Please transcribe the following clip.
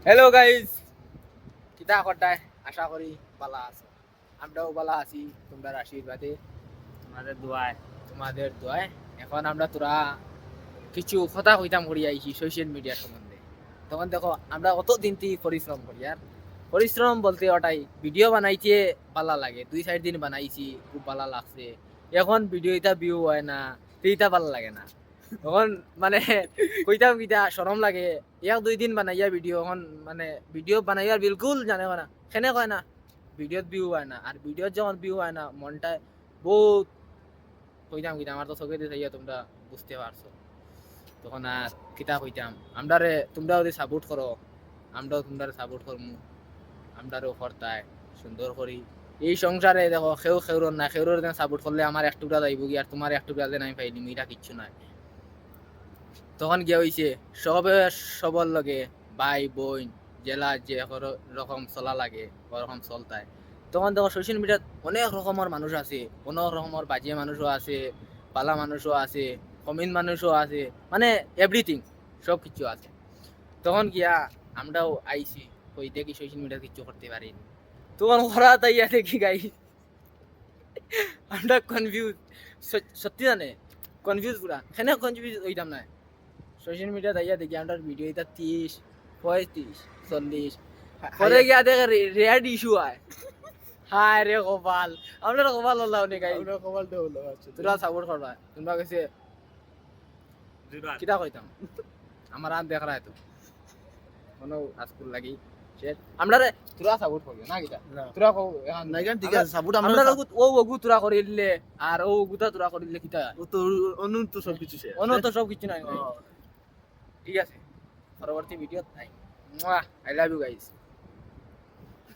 Hello guys, কিতা করতায়? আশা করি ভালো আছো। আমরাও ভালো আছি তোমরা আশীর্বাদে, তোমাদের দোয়ায়। তোমাদের দোয়ায়। এখন আমরা তোরা কিছু কথা কইতাম করি আইছি সোশ্যাল মিডিয়া সম্বন্ধে। তখন দেখো আমরা অতদিন থেকে পরিশ্রম করি, আর পরিশ্রম বলতে ওটাই ভিডিও বানাইতে ভালো লাগে। 2-4 দিন বানাইছি, খুব ভালো লাগছে। এখন ভিডিও এটা ভিউ হয় না, এইটা ভালো লাগে না। তখন মানে কইতাম কিতা শরম লাগে। 1-2 দিন বানাইয়া ভিডিও, এখন মানে ভিডিও বানাইয়া বিলকুল জানে না, সেনে কয় না ভিডিওত ভিউ হয় না। আর ভিডিওত যখন ভিউ হয় না, মনটা বহুত কইতাম কিতা, আমার তো চোখে দিয়ে তোমরা বুঝতে পারছো। তখন আর কিতা কইতাম, আমরারে তোমরা যদি সাপোর্ট করো, আমরাও তোমরা সাপোর্ট করমু। আমরারও কর্তায় সুন্দর করি এই সংসারে। দেখো খেউ খেউর না, খেউর সাপোর্ট করলে আমার এক টুকরা যাইব কি, আর তোমার এক টুকরা যে নাই পাইলিম, এটা কিচ্ছু নাই। তখন গিয়ে হইছে সবে সবর লগে ভাই বোন জেলা যে রকম চলা লাগে ওরকম চলতায়। তখন দেখো সোশ্যাল মিডিয়াত অনেক রকমের মানুষ আছে, অনেক রকমের বাজিয়ে মানুষও আছে, পালা মানুষও আছে, কমিন মানুষও আছে, মানে এভরিথিং সব কিছু আছে। তখন গিয়া আমরাও আইছি, কই দেখি সোশ্যাল মিডিয়া কিছু করতে পারি। তখন করা তাইয়া দেখি গাই আমরা কনফিউজ। সত্যি জানে কনফিউজ পুরা, কেন কনফিউজ হইতাম না। সোশ্যাল মিডিয়া তাইয়া দেখি আমরা ভিডিও এটা 30, 35, 40 পরে গিয়া দেখে রেয়ার ইস্যু হয়। হায় রে কপাল, আমরা কপাল হল্লা অনেক গাই। আমরা কপালটা হলো আচ্ছা তোরা সাপোর্ট করবা, তোমরা কাছে কিটা কইতাম আমার আর দেখা তো কোনো আজকুল লাগি আমরা তোরা সাপোর্ট করবে না কিটা। না তোরা কও এখন না কেন ঠিক আছে সাপোর্ট আমরা আমরা ও ওগু তোরা করিলে, আর ও গুতা তোরা করিলে কিটা ও তো অন্য তো সবকিছু শেষ অন্য তো সব কিছু নাই। হ্যাঁ। ঠিক আছে, পরবর্তী ভিডিও নাই। I love you guys.